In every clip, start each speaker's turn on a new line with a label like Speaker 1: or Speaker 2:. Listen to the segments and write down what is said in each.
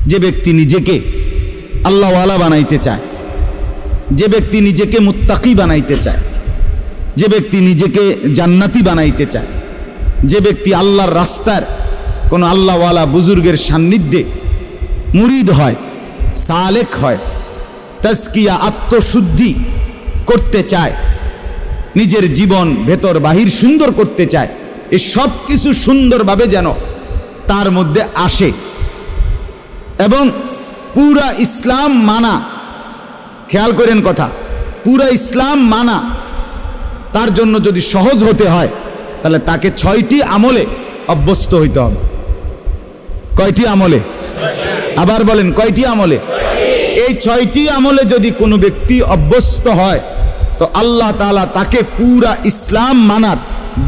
Speaker 1: যে ব্যক্তি নিজেকে আল্লাহওয়ালা বানাইতে চায়, যে ব্যক্তি নিজেকে মুত্তাকি বানাইতে চায়, যে ব্যক্তি নিজেকে জান্নাতি বানাইতে চায়, যে ব্যক্তি আল্লাহর রাস্তার কোনো আল্লাহওয়ালা বুজুর্গের সান্নিধ্যে মুরিদ হয়, সালেক হয়, তাজকিয়া আত্মশুদ্ধি করতে চায়, নিজের জীবন ভেতর বাহির সুন্দর করতে চায়, এই সব কিছু সুন্দরভাবে যেন তার মধ্যে আসে এবং পুরা ইসলাম মানা, খেয়াল করেন কথা, পুরা ইসলাম মানা তার জন্য যদি সহজ হতে হয় তাহলে তাকে 6টি আমলে অভ্যস্ত হইতে হবে। কয়টি আমলে? আবার বলেন, কয়টি আমলে? এই 6টি আমলে যদি কোনো ব্যক্তি অভ্যস্ত হয় তো আল্লাহ তাআলা তাকে পুরা ইসলাম মানার,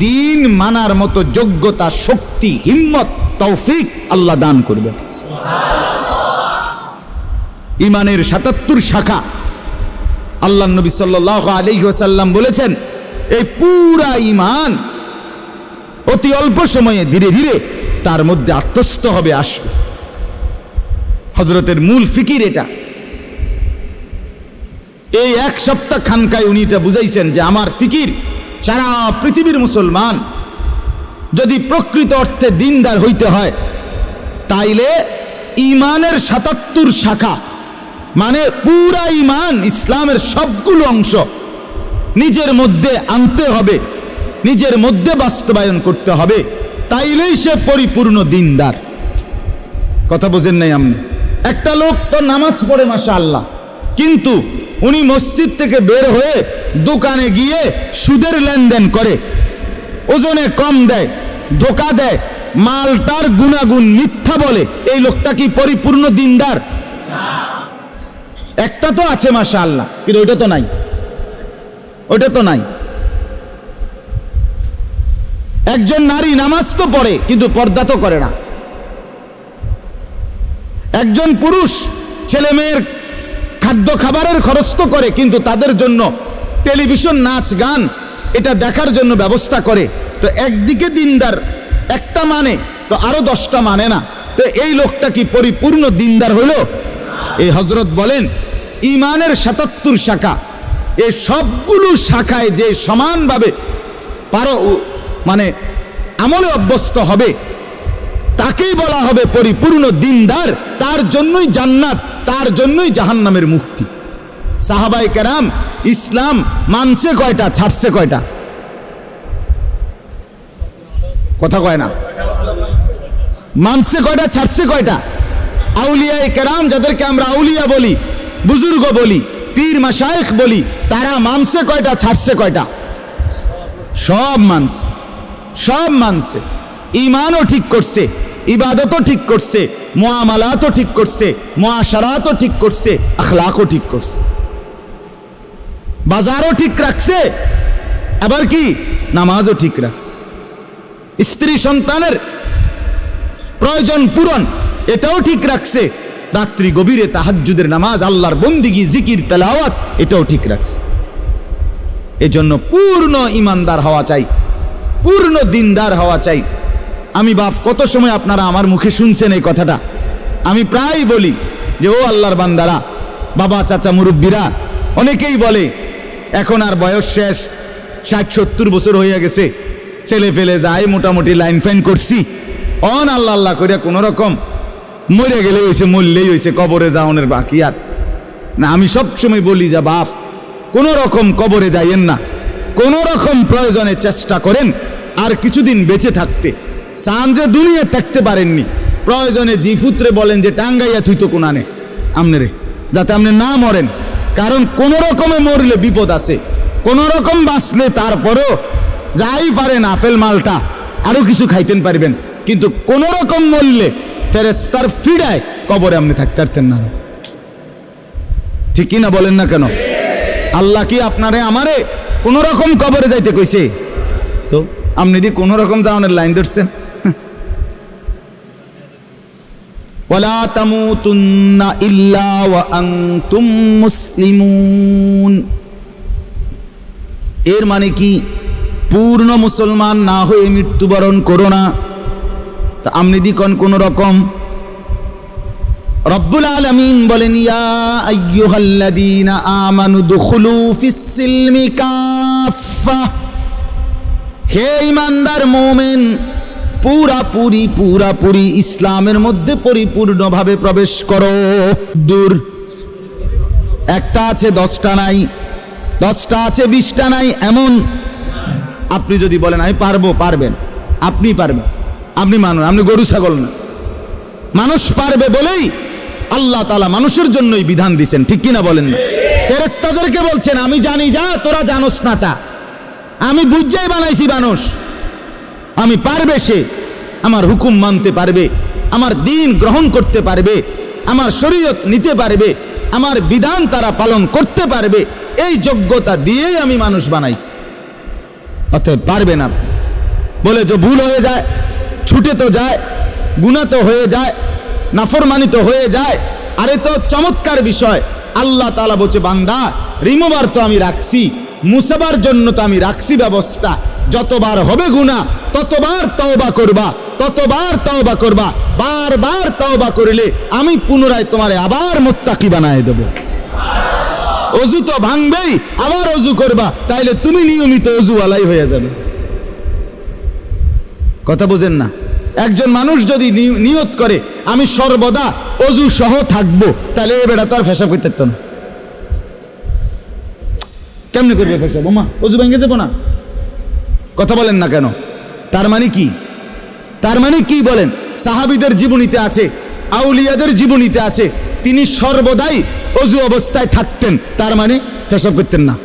Speaker 1: দিন মানার মতো যোগ্যতা, শক্তি, হিম্মত, তৌফিক আল্লাহ দান করবেন। ইমানের 77 শাখা আল্লাহ নবী সাল্লাল্লাহু আলাইহি ওয়াসাল্লাম বলেছেন, এই পুরা ইমান অতি অল্প সময়ে ধীরে ধীরে তার মধ্যে আত্মস্থ হবে, আসবে। হযরতের মূল ফিকির এটা। এই 1 সপ্তাহ খানকায় উনি এটা বুঝাইছেন যে আমার ফিকির, সারা পৃথিবীর মুসলমান যদি প্রকৃত অর্থে দিনদার হইতে হয় তাইলে ইমানের 77 শাখা, মানে পুরা ইমান, ইসলামের সবগুলো অংশ নিজের মধ্যে আনতে হবে, নিজের মধ্যে বাস্তবায়ন করতে হবে, তাইলেই সে পরিপূর্ণ দিনদার। কথা বোঝেন নাই আপনি? একটা লোক তো নামাজ পড়ে মাশাআল্লাহ, কিন্তু উনি মসজিদ থেকে বের হয়ে দোকানে গিয়ে সুদের লেনদেন করে, ওজনে কম দেয়, ধোকা দেয়, মালটার গুণাগুণ মিথ্যা বলে, এই লোকটা কি পরিপূর্ণ দিনদার? একটা তো আছে মাশাআল্লাহ, কিন্তু ওইটা তো নাই, ওইটা তো নাই। একজন নারী নামাজ তো পড়ে কিন্তু পর্দা তো করে না। একজন পুরুষ ছেলে মেয়ের খাদ্য খাবারের খরচ তো করে, কিন্তু তাদের জন্য টেলিভিশন, নাচ গান এটা দেখার জন্য ব্যবস্থা করে। তো একদিকে দিনদার একটা মানে, তো আরো 10টা মানে না, তো এই লোকটা কি পরিপূর্ণ দিনদার হলো? এই হযরত বলেন ইমানের 77 শাখা, এই সবগুলো শাখায় যে সমানভাবে মানে আমলে অভ্যস্ত হবে তাকেই বলা হবে পরিপূর্ণ দিনদার। তার জন্যই জান্নাত, তার জন্যই জাহান্নামের মুক্তি। সাহাবায়ে কেরাম ইসলাম মানছে কয়টা, ছাড়ছে কয়টা? কথা কয় না। মানছে কয়টা, ছাড়ছে কয়টা? আউলিয়ায়ে কেরাম, যাদেরকে আমরা আউলিয়া বলি, বুজুর্গ বলি, পীর মাশায়েখ বলি, তারা মানছে কয়টা, ছাড়ছে কয়টা? সব মানছে, সব মানছে। ঈমানও ঠিক করছে, ইবাদতও ঠিক করছে, মুআমালাতও ঠিক করছে, মুআশারাতও ঠিক করছে, আখলাকও ঠিক করছে, বাজারও ঠিক রাখছে, আবার কি নামাজও ঠিক রাখছে, স্ত্রী সন্তানের প্রয়োজন পূরণ এটাও ঠিক রাখছে, রাত্রি গভীরে তাহাজ্জুদের নামাজ, আল্লাহর বন্দিগি, জিকির, তেলাওয়াত এটাও ঠিক রাখছে। এজন্য পূর্ণ ইমানদার হওয়া চাই, পূর্ণ দিনদার হওয়া চাই। আমি বাপ কত সময় আপনারা আমার মুখে শুনছেন এই কথাটা, আমি প্রায় বলি যে ও আল্লাহর বান্দারা, বাবা, চাচা, মুরব্বীরা অনেকেই বলে এখন আর বয়স শেষ, 60-70 বছর হয়ে গেছে, ছেলে ফেলে যায়, মোটামুটি লাইন ফাইন করছি, অন আল্লাহ আল্লাহ করিয়া কোনো রকম মরে গেলে হয়েছে, মরলেই হয়েছে, কবরে যাওয়ানোর বাকি আর না। আমি সব সময় বলি যে বাপ, কোনো রকম কবরে যাইয়েন না, কোনো রকম প্রয়োজনে চেষ্টা করেন আর কিছুদিন বেঁচে থাকতে। চান যে দুনিয়া থাকতে পারেননি, প্রয়োজনে জিফুত্রে বলেন যে টাঙ্গাইয়া তুই তো কোনানে আমনে রে, যাতে আপনি না মরেন। কারণ কোনো রকমে মরলে বিপদ আছে, কোনো রকম বাঁচলে তারপরেও যাই পারেন আপেল মালটা আরো কিছু খাইতেন পারবেন, কিন্তু কোনো রকম মরলে ফেরেশতার ফিরায় কবরে আপনি থাকতে পারতেন না। ঠিক কিনা বলেন না কেন? আল্লাহ কি আপনারে আমারে কোন রকম কবরে যাইতে কইছে? তো আপনি দি কোন রকম যাওয়ানোর লাইন ধরছেন। ওয়ালা তামুতুন্না ইল্লা ওয়া আনতুম মুসলিমুন, এর মানে কি পূর্ণ মুসলমান না হয়ে মৃত্যুবরণ করো না। তা আপনি দি কোন রকম রব্বুল আলামিন বলেন, ইয়া আইয়ুহাল্লাযীনা আমানু দুখুলু ফিস-সিলমি কাফা, হে ঈমানদার মুমিন, পুরাপুরি ইসলামের মধ্যে পরিপূর্ণভাবে প্রবেশ করো। দূর একটা আছে 10টা নাই, 10টা আছে 20টা নাই, এমন আপনি যদি বলেন আমি পারবো, পারবেন, আপনি পারবেন, আপনি মানুষ, আপনি গরু ছাগল না। মানুষ পারবে বলেই আল্লাহ তাআলা মানুষের জন্যই বিধান দিয়েছেন, ঠিক কিনা বলেন না? ফেরেশতাদেরকে বলছেন আমি জানি যা তোরা জানোস না তা, আমি বুঝাই বানাইছি মানুষ, আমি পারবে সে, আমার হুকুম মানতে পারবে, আমার দ্বীন গ্রহণ করতে পারবে, আমার শরীয়ত নিতে পারবে, আমার বিধান তারা পালন করতে পারবে, এই যোগ্যতা দিয়েই আমি মানুষ বানাইছি। অতএব পারবেন আপনি বলে যে ভুল হয়ে যায়, ছুটে তো যায়, গুনাহ তো হয়ে যায়, নাফরমানি তো হয়ে যায়। আরে তো চমৎকার বিষয়, আল্লাহ তাআলা বলছে বান্দা রিমুভার তো আমি রাখছি, মুসাবার জন্য তো আমি রাখছি ব্যবস্থা। যতবার হবে গুনাহ ততবার তওবা করবা, ততবার তওবা করবা, বারবার তওবা করলে আমি পুনরায় তোমারে আবার মুত্তাকি বানায় দেব। অজু তো ভাঙবেই, আবার অজু করবা, তাইলে তুমি নিয়মিত অজুওয়ালাই হয়ে যাবে। কথা বোঝেন না? একজন মানুষ যদি নিয়ত করে আমি সর্বদা অজু সহ থাকবো, তাহলে এ বেটা তার পেশাব করতে পারত না। কেমনে করবে পেশাব? ওমা অজু ভেঙে যাবো না? কথা বলেন না কেন? তার মানে কি? তার মানে কি বলেন? সাহাবীদের জীবনীতে আছে, আউলিয়াদের জীবনীতে আছে, তিনি সর্বদাই অজু অবস্থায় থাকতেন, তার মানে পেশাব করতেন না,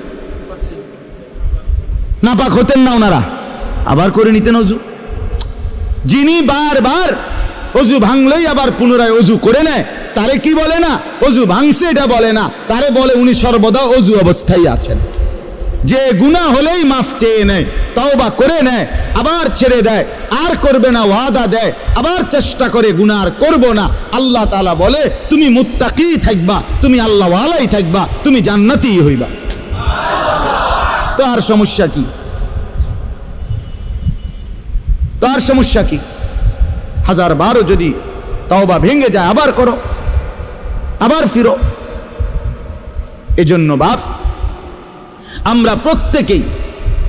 Speaker 1: নাপাক হতেন না ওনারা, আবার করে নিতেন অজু। যিনি বারবার অজু ভাঙলেই আবার পুনরায় অজু করে নেয়, তারে কি বলে না অজু ভাঙছে এটা বলে না, তারে বলে উনি সর্বদা অজু অবস্থায় আছেন। যে গুনাহ হলেই মাফ চেয়ে নেয়, তওবা করে নেয়, আবার ছেড়ে দেয়, আর করবে না ওয়াদা দেয়, আবার চেষ্টা করে গুনাহ আর করব না, আল্লাহ তাআলা বলে তুমি মুত্তাকি থাকবা, তুমি আল্লাহওয়ালাই থাকবা, তুমি জান্নাতি হইবা। তো আর সমস্যা কি? তো আর সমস্যা কি? 1000বারও যদি তওবা ভেঙে যায় আবার করো, আবার ফিরো। এজন্য বাপ আমরা প্রত্যেকেই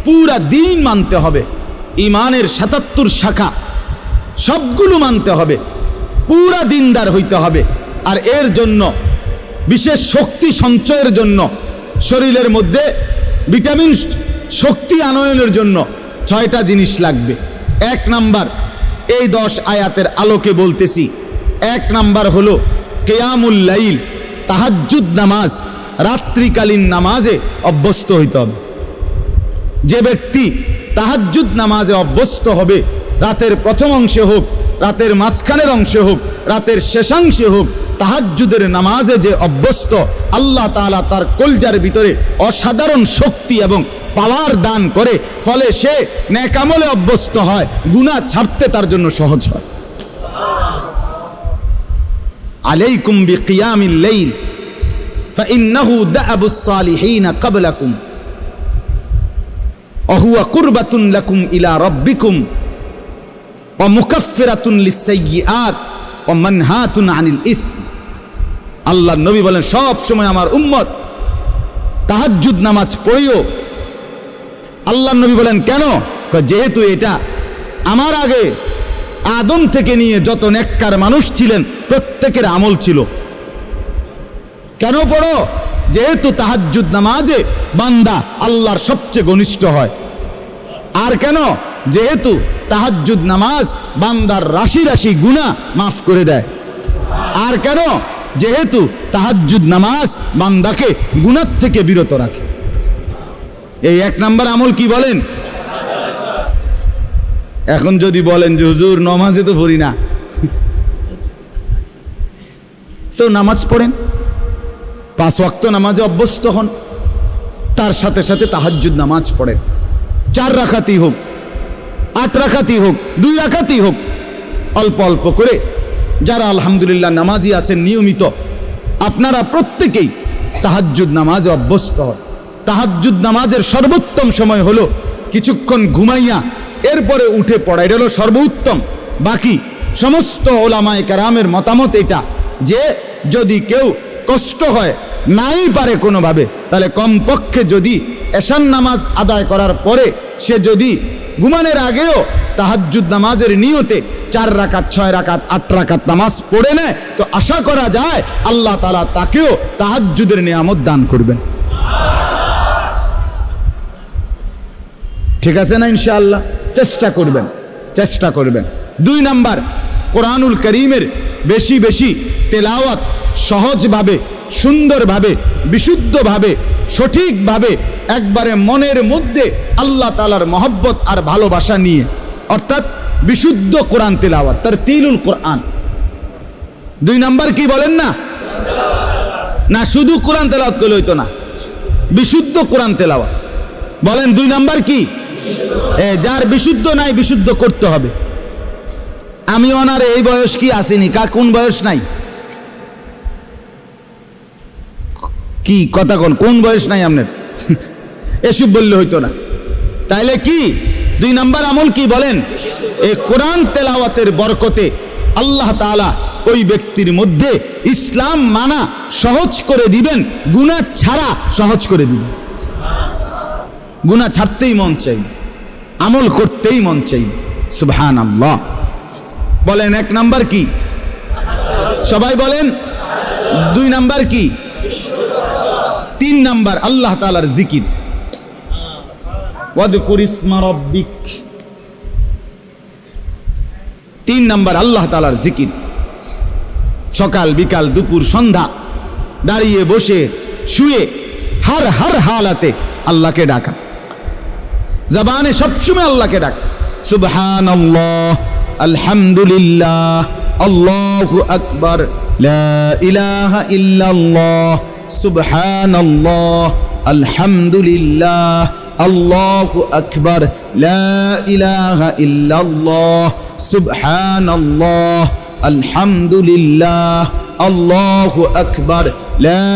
Speaker 1: পুরা দিন মানতে হবে, ইমানের 77 শাখা সবগুলো মানতে হবে, পুরা দিনদার হইতে হবে। আর এর জন্য বিশেষ শক্তি সঞ্চয়ের জন্য, শরীরের মধ্যে ভিটামিন শক্তি আনয়নের জন্য 6টা জিনিস লাগবে। 1 নাম্বার, এই 10 আয়াতের আলোকে বলতেছি, 1 নাম্বার হলো কিয়ামুল লাইল, তাহাজ্জুদ নামাজ, রাত্রিকালীন নামাজে অভ্যস্ত হইতে হবে। যে ব্যক্তি তাহাজ্জুদ নামাজে অভ্যস্ত হবে, রাতের প্রথম অংশে হোক, রাতের মাঝখানের অংশে হোক, রাতের শেষাংশে হোক, তাহাজ্জুদের নামাজে যে অভ্যস্ত, আল্লাহ তাআলা তার কলজার ভিতরে অসাধারণ শক্তি এবং পাওয়ার দান করে, ফলে সে নেক আমলে অভ্যস্ত হয়, গুনাহ ছাড়তে তার জন্য সহজ হয়। আলাইকুম বিকিয়ামিল লাইল ফাইন্নাহু দা'াবুস সালিহিন ক্বাবলাকুম ওয়া হুয়া কুরবাতুন লাকুম ইলা রাব্বিকুম ওয়া মুকাফফিরাতুন লিস-সাইয়্যাত ওয়া মানহাতুন আনিল ইসম। আল্লাহর নবী বলেন সব সময় আমার উম্মত তাহাজ্জুদ নামাজ পড়িও। আল্লাহর নবী বলেন কেন? যেহেতু এটা আমার আগে আদম থেকে নিয়ে যত নেককার মানুষ ছিলেন প্রত্যেকের আমল ছিল। কেন পড়ো? যেহেতু তাহাজ্জুদ নামাজে বান্দা আল্লাহর সবচেয়ে ঘনিষ্ঠ হয়। আর কেন? যেহেতু তাহাজ্জুদ নামাজ বান্দার রাশি রাশি গুনাহ মাফ করে দেয়। আর কেন? যেহেতু তাহাজ্জুদ নামাজ বান্দাকে গুনাহ থেকে বিরত রাখে। এই 1 নাম্বার আমল কি বলেন? এখন যদি বলেন যে হুজুর নামাজে তো পড়ি না, তো নামাজ পড়েন, 5 ওয়াক্ত নামাজে অভ্যস্ত হন, তার সাথে সাথে তাহাজ্জুদ নামাজ পড়েন। 4 রাকাতই হোক, 8 রাকাতই হোক, 2 রাকাতই হোক, অল্প অল্প করে যারা আলহামদুলিল্লাহ নামাজি আছেন নিয়মিত, আপনারা প্রত্যেকেই তাহাজ্জুদ নামাজে অভ্যস্ত হন। তাহাজ্জুদ নামাজের সর্বোত্তম সময় হলো কিছুক্ষণ ঘুমাইয়া এরপরে উঠে পড়া, এটা হলো সর্বোত্তম। বাকি সমস্ত ওলামায়ে কেরামের মতামত এটা যে যদি কেউ কষ্ট হয় নাই পারে কোনোভাবে, তাহলে কমপক্ষে যদি এশার নামাজ আদায় করার পরে সে যদি ঘুমানোর আগেও তাহাজ্জুদ নামাজের নিয়তে 4 রাকাত 6 রাকাত 8 রাকাত নামাজ পড়ে নেয়, তো আশা করা যায় আল্লাহ তাআলা তাকেও তাহাজ্জুদের নিয়ামত দান করবেন। ঠিক আছে না? ইনশাআল্লাহ চেষ্টা করবেন, চেষ্টা করবেন। 2 নাম্বার, কোরআনুল কারীমের বেশি বেশি তেলাওয়াত, সহজভাবে, সুন্দরভাবে, বিশুদ্ধভাবে, সঠিকভাবে, একবারে মনের মধ্যে আল্লাহ তাআলার মহব্বত আর ভালোবাসা নিয়ে, অর্থাৎ বিশুদ্ধ কোরআন তেলাওয়াত, তারতিলুল কোরআন। 2 নাম্বার কি বলেন না? না শুধু কোরআন তেলাওয়াত করলে হইতো না, বিশুদ্ধ কোরআন তেলাওয়াত। বলেন 2 নাম্বার কি? যার বিশুদ্ধ নাই, বিশুদ্ধ করতে হবে। আমি ওনার এই বয়স কি আসেনি, কোন বয়স নাই? কি কথা কোন বয়স নাই আপনার? এসব বললে হইতো না। তাইলে কি 2 নাম্বার আমল কি বলেন? এই কোরআন তেলাওয়াতের বরকতে আল্লাহ তাআলা ওই ব্যক্তির মধ্যে ইসলাম মানা সহজ করে দিবেন, গুনাহ ছাড়া সহজ করে দিবেন। গুনাহ ছাড়তেই মন চাই, আমল করতেই মন চাই। সুবহানাল্লাহ। বলেন 1 নাম্বার কি? সবাই বলেন। 2 নাম্বার কি? 3 নাম্বার আল্লাহ তাআলার জিকির। ওয়াদকুর ইসমা রাব্বিক। 3 নাম্বার আল্লাহ তাআলার জিকির। সকাল বিকাল দুপুর সন্ধ্যা দাঁড়িয়ে বসে শুয়ে হর হালাতে আল্লাহকে ডাকা, জবানে সবসময় আল্লাহকে ডাকা। সুবহানাল্লাহ, আলহামদুলিল্লাহ, আল্লাহু আকবার, লা ইলাহা ইল্লাল্লাহ, সুবহানাল্লাহ, আলহামদুলিল্লাহ, আল্লাহু আকবার, লা ইলাহা ইল্লাল্লাহ, সুবহানাল্লাহ, আলহামদুলিল্লাহ, আল্লাহু আকবার, লা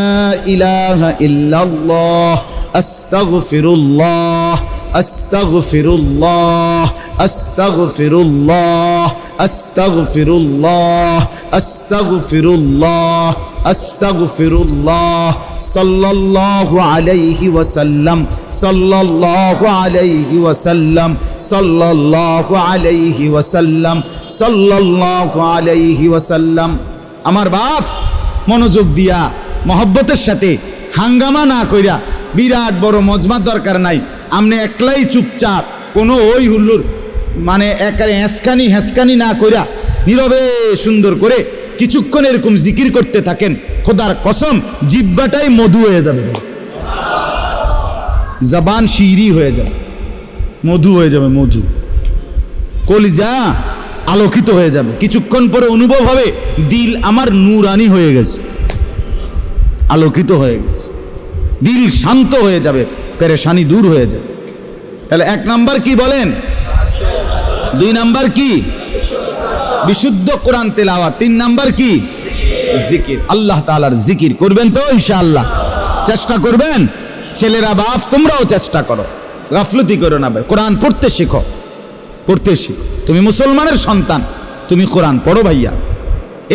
Speaker 1: ইলাহা ইল্লাল্লাহ, আস্তাগফিরুল্লাহ, আস্তাগফিরুল্লাহ, আস্তাগফিরুল্লাহ, আস্তাগফিরুল্লাহ, আস্তাগফিরুল্লাহ, আস্তাগফিরুল্লাহ, সাল্লাল্লাহু আলাইহি ওয়াসাল্লাম, সাল্লাল্লাহু আলাইহি ওয়াসাল্লাম, সাল্লাল্লাহু আলাইহি ওয়াসাল্লাম, সাল্লাল্লাহু আলাইহি ওয়াসাল্লাম। আমার বাপ মনোযোগ দিয়া মহব্বতের সাথে হাঙ্গামা না কইরা, বিরাট বড় মজমার দরকার নাই, আমনে একলাই চুপচাপ কোনো ওই হুল্লুর মানে একারে হেসকানি না কইরা নীরবে সুন্দর করে কিছুক্ষণ এরকম জিকির করতে থাকেন, খোদার কসম জিহ্বাটাই মধু হয়ে যাবে, জবান শিরি হয়ে যাবে, মধু হয়ে যাবে, মধু, কলিজা আলোকিত হয়ে যাবে। কিছুক্ষণ পরে অনুভব হবে দিল আমার নূরানি হয়ে গেছে, আলোকিত হয়ে গেছে, দিল শান্ত হয়ে যাবে, পেরেশানি দূর হয়ে যাবে। তাহলে 1 নাম্বার কি বলেন? 2 নাম্বার কি? বিশুদ্ধ কোরআন তেলাওয়াত। 3 নাম্বার কি? জিকির। আল্লাহ তাআলার জিকির করবেন তো ইনশাআল্লাহ? চেষ্টা করবেন। ছেলেরা বাপ তোমরাও চেষ্টা করো, গাফলতি করো না ভাই, কোরআন পড়তে শেখো, পড়তে শেখো। তুমি মুসলমানের সন্তান, তুমি কোরআন পড়ো ভাইয়া।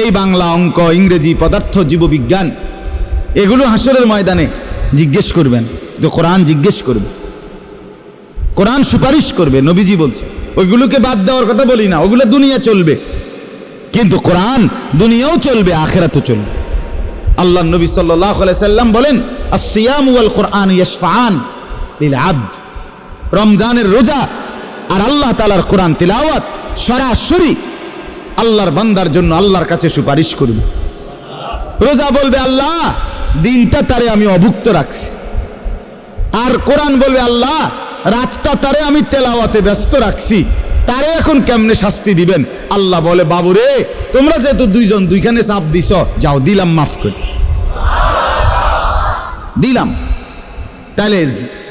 Speaker 1: এই বাংলা, অঙ্ক, ইংরেজি, পদার্থ, জীববিজ্ঞান এগুলো হাসরের ময়দানে জিজ্ঞেস করবেন, তো কোরআন জিজ্ঞেস করবে, কোরআন সুপারিশ করবে। নবীজি বলছে ওইগুলোকে বাদ দেওয়ার কথা বলি না, ওগুলো দুনিয়া চলবে, কিন্তু কোরআন দুনিয়াও চলবে, আখিরাতও চলবে। আল্লাহ নবী সাল্লাল্লাহু আলাইহি সাল্লাম বলেন আসসিয়াম ওয়াল কোরআন ইয়াশফাআন লিল আবদ। রমজানের রোজা আর আল্লাহ তাআলার কোরআন তিলাওয়াত সরাসরি আল্লাহর বান্দার জন্য আল্লাহর কাছে সুপারিশ করবে। রোজা বলবে আল্লাহ দিনটা তারে আমি অভুক্ত রাখছি, আর কোরআন বলবে আল্লাহ রাতটা তারে আমি তেলাওয়াতে ব্যস্ত রাখছি, তারে এখন কেমনে শাস্তি দিবেন? আল্লাহ বলে বাবুরে তোমরা যেহেতু দুইজন দুইখানে চাপ দিছ, যাও দিলাম, মাফ করে দিলাম। তাহলে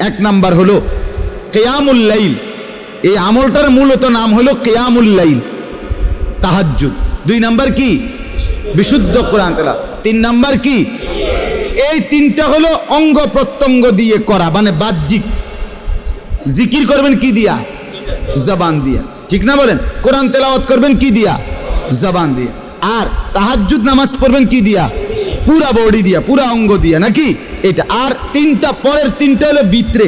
Speaker 1: 1 নাম্বার হলো কিয়ামুল লাইল, এই আমলটার মূলত নাম হলো কিয়ামুল লাইল, তাহাজ্জুদ। 2 নাম্বার কি? বিশুদ্ধ কোরআন তেলাওয়াত। 3 নাম্বার কি? এই 3টা হলো অঙ্গ প্রত্যঙ্গ দিয়ে করা, মানে বাহ্যিক। জিকির করবেন কি দিয়া? জবান দিয়া, ঠিক না বলেন? কোরআন তেলাওয়াত করবেন কি দিয়া? জবান দিয়া। আর তাহাজ্জুদ নামাজ পড়বেন কি দিয়া? পুরা বডি দিয়া, পুরা অঙ্গ দিয়া, নাকি? এটা। আর তিনটা, পরের তিনটা হলো ভিতরে,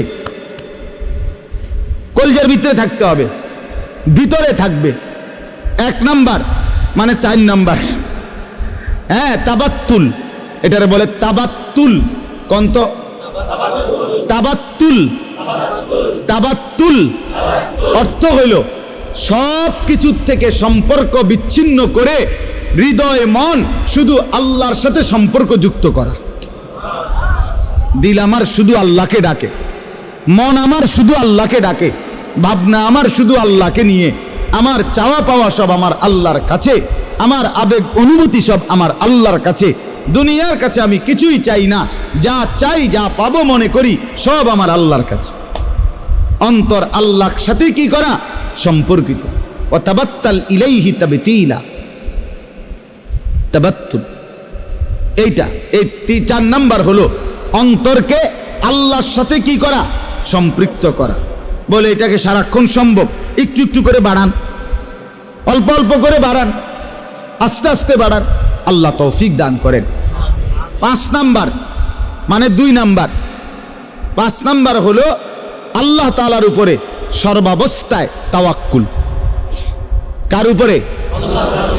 Speaker 1: কলজার ভিতরে থাকতে হবে, ভিতরে থাকবে। 1 নাম্বার মানে 4 নাম্বার, হ্যাঁ, তাবাত্তুল, এটারে বলে তাবাত্তুল। কন্ত তাবাত্তুল, তাবাত্তুল অর্থ হইল সব কিছুর থেকে সম্পর্ক বিচ্ছিন্ন করে হৃদয় মন শুধু আল্লাহর সাথে সম্পর্ক যুক্ত করা। দিল আমার শুধু আল্লাহকে ডাকে, মন আমার শুধু আল্লাহকে ডাকে, ভাবনা আমার শুধু আল্লাহকে নিয়ে, আমার চাওয়া পাওয়া সব আমার আল্লাহর কাছে, আমার আবেগ অনুভূতি সব আমার আল্লাহর কাছে। দুনিয়ার কাছে আমি কিছুই চাই না, যা চাই, যা পাবো মনে করি সব আমার আল্লাহর কাছে। অন্তর আল্লাহর সাথে কি করা? সম্পর্কিত। ও তাবাত্তাল ইলাইহি তাবতীলা, তাবাত্তুল। এইটা, এই 4 নাম্বার হলো অন্তরকে আল্লাহর সাথে কি করা? সম্পৃক্ত করা। বলে এটাকে সারাক্ষণ সম্ভব? একটু একটু করে বাড়ান, অল্প অল্প করে বাড়ান, আস্তে আস্তে বাড়ান, আল্লাহ তৌফিক দান করেন। 5 নাম্বার মানে 2 নাম্বার, 5 নাম্বার হলো আল্লাহ তাআলার উপরে সর্বাবস্থায় তাওয়াক্কুল। কার উপরে?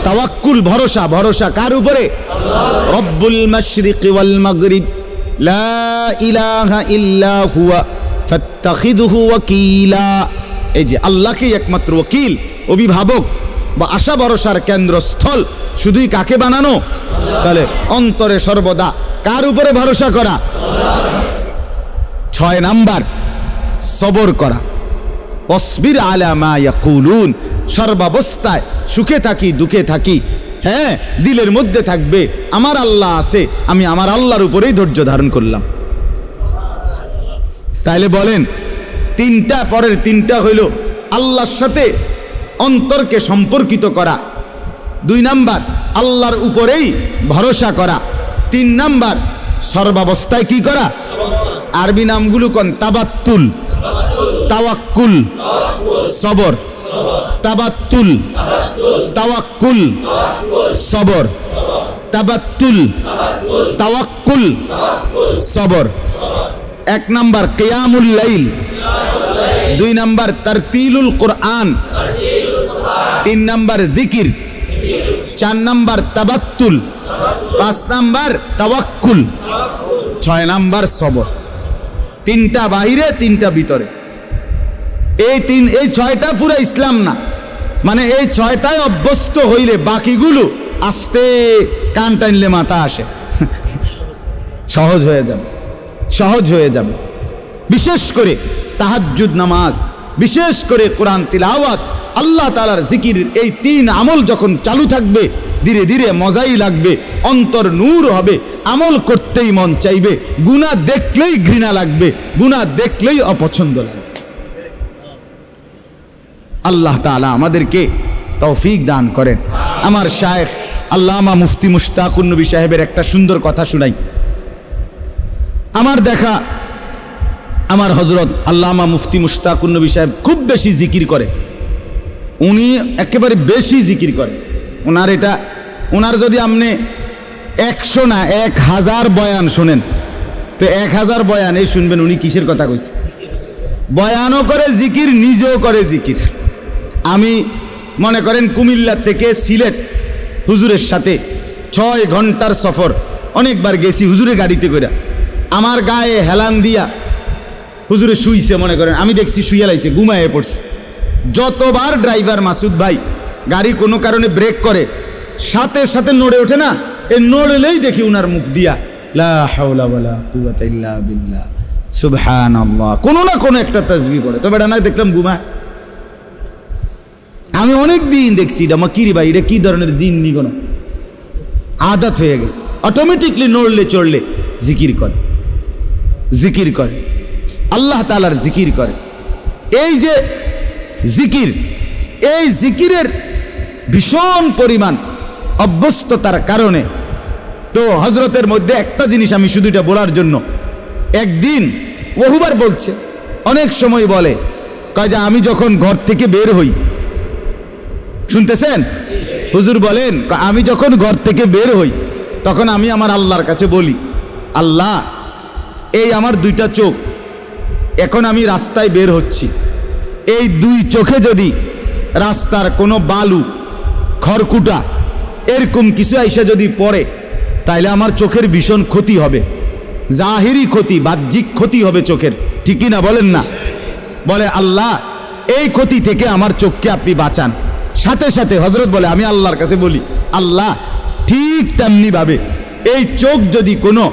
Speaker 1: তাওয়াক্কুল, ভরসা। ভরসা কার উপরে? রব্বুল মাশরিকি ওয়াল মাগরিব লা ইলাহা ইল্লা হুয়া ফাত্তাখিযহু ওয়াকিলা। এই যে আল্লাহকেই একমাত্র ওয়াকিল, অভিভাবক বা আশা ভরসার কেন্দ্রস্থল শুধুই কাকে বানানো? তাহলে অন্তরে সর্বদা কার উপরে ভরসা করা? 6 নাম্বার সবর করা। অসবির আলা মা ইয়াকুলুন, সর্বাবস্থায় সুখে থাকি দুঃখে থাকি, হ্যাঁ, দিলের মধ্যে থাকবে আমার আল্লাহ আছে, আমি আমার আল্লাহর উপরেই ধৈর্য ধারণ করলাম। তাইলে বলেন, 3টা, পরের 3টা হইল আল্লাহর সাথে অন্তরকে সম্পর্কিত করা, 2 নাম্বার আল্লাহর উপরেই ভরসা করা, 3 নাম্বার সর্বাবস্থায় কি করা? আরবি নামগুলো কোন? তাবাত্তুল, তাওয়াক্কুল, সবর। তাবাত্তুল, তাওয়াক্কুল, সবর। তাবাত্তুল, তাওয়াক্কুল, সবর। 1 নাম্বার কিয়ামুল লাইল, 2 নাম্বার তারতিলুল কোরআন, 3 নাম্বার জিকির, 4 নাম্বার তাবাত্তুল, 5 নাম্বার তাওয়াক্কুল, 6 নাম্বার সবর। 3টা বাহিরে, 3টা ভিতরে। এই 6টা পুরো ইসলাম না, মানে এই 6টায় অভ্যস্ত হইলে বাকিগুলো আস্তে কান টানলে মাথা আসে, সহজ হয়ে যাবে, সহজ হয়ে যাবে। বিশেষ করে তাহাজ্জুদ নামাজ, বিশেষ করে কোরআন তিলাওয়াত, আল্লাহ তাআলার জিকির, এই 3 আমল যখন চালু থাকবে ধীরে ধীরে মজাই লাগবে, অন্তর নূর হবে, আমল করতেই মন চাইবে, গুনাহ দেখলেই ঘৃণা লাগবে, গুনাহ দেখলেই অপছন্দ লাগবে। আল্লাহ তাআলা আমাদেরকে তৌফিক দান করেন। আমার শায়েখ আল্লামা মুফতি মুশতাকুন নবী সাহেবের একটা সুন্দর কথা শুনাই। আমার দেখা আমার হযরত আল্লামা মুফতি মুশতাকুন নবী সাহেব খুব বেশি জিকির করে, উনি একেবারে বেশি জিকির করে। ওনার যদি আপনি 100 না 1000 বয়ান শোনেন, তো 1000 বয়ান এই শুনবেন উনি কিসের কথা কইছে। বয়ানও করে জিকির, নিজেও করে জিকির। আমি মনে করেন কুমিল্লা থেকে সিলেট হুজুরের সাথে 6 ঘন্টার সফর, অনেকবার গেছি হুজুরের গাড়িতে করে। আমার গায়ে হেলান দিয়া হুজুরে শুইছে, মনে করেন আমি দেখছি শুইয়া লাইছে, ঘুমায়ে পড়ছে। যতবার ড্রাইভার মাসুদ ভাই গাড়ি কোনো কারণে ব্রেক করে, সাথে সাথে নড়ে ওঠে না, এই নড়লেই দেখি উনার মুখ দিয়া লা হাওলা ওয়ালা কুওয়াতা ইল্লা বিল্লাহ, সুবহানাল্লাহ, কোনো না কোনো একটা তাসবিহ পড়ে। তবে এটা না দেখলাম ঘুমায়। আমি অনেক দিন দেখছি এটা মাকিরি ভাই, এটা কি ধরনের জিন্নি, কোনো আদত হয়ে গেছে, অটোমেটিকলি নড়লে চড়লে জিকির করে, জিকির করে, আল্লাহ তাআলার জিকির করে। এই যে জিকির, এই জিকিরের ভীষণ পরিমাণ অভ্যস্ততার কারণে তো হযরতের মধ্যে একটা জিনিস আমি শুধু এটা বলার জন্য, একদিন বহুবার বলছে, অনেক সময় বলে, কয় যে আমি যখন ঘর থেকে বের হই, শুনতেছেন, হুজুর বলেন, আমি যখন ঘর থেকে বের হই তখন আমি আমার আল্লাহর কাছে বলি, আল্লাহ এই আমার দুইটা চোখ, এখন আমি রাস্তায় বের হচ্ছি, এই দুই চোখে যদি রাস্তার কোনো বালু খড়কুটা এরকম কিছু আইসা যদি পড়ে তাইলে আমার চোখের ভীষণ ক্ষতি হবে, জাহিরি ক্ষতি, বাহ্যিক ক্ষতি হবে চোখের, ঠিকই না বলেন না? বলে আল্লাহ এই ক্ষতি থেকে আমার চোখকে আপনি বাঁচান। সাথে সাথে হযরত বলে, আমি আল্লাহর কাছে বলি, আল্লাহ ঠিক তেমনি ভাবে এই চোখ যদি কোনো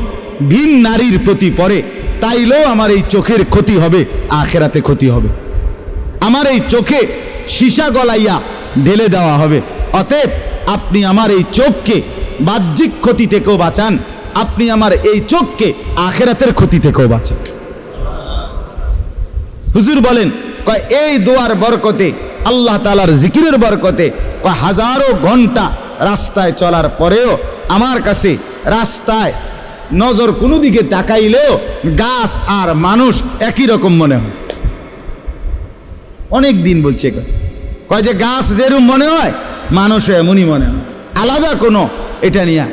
Speaker 1: ভিন নারীর প্রতি পড়ে তাইলেও আমার এই চোখের ক্ষতি হবে, আখিরাতে ক্ষতি হবে, আমার এই চোখে সীসা গলাইয়া ঢেলে দেওয়া হবে। অতএব আপনি আমার এই চোখকে বাহ্যিক ক্ষতি থেকেও বাঁচান, আপনি আমার এই চোখকে আখিরাতের ক্ষতি থেকেও বাঁচান। হুজুর বলেন, কয় এই দোয়ার বরকতে, আল্লাহ তাআলার জিকিরের বরকতে, কয় হাজারো ঘন্টা রাস্তায় চলার পরেও আমার কাছে রাস্তায় নজর কোনো দিকে তাকাইলেও গাছ আর মানুষ একই রকম মনে হয়। অনেক দিন বলছে, কয় যে গাছ যেরকম মনে হয় মানুষও এমনই মনে হয়, আলাদা কোনো এটা নিয়ে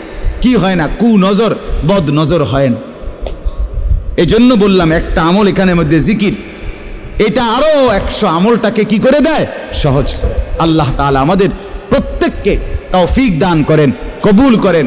Speaker 1: কি হয় না, কু নজর বদ নজর হয় না। এই জন্য বললাম একটা আমল এখানের মধ্যে জিকির, এটা আরো 100 আমলটাকে কি করে দেয়, সহজ করে। আল্লাহ তাআলা আমাদের প্রত্যেককে তৌফিক দান করেন, কবুল করেন।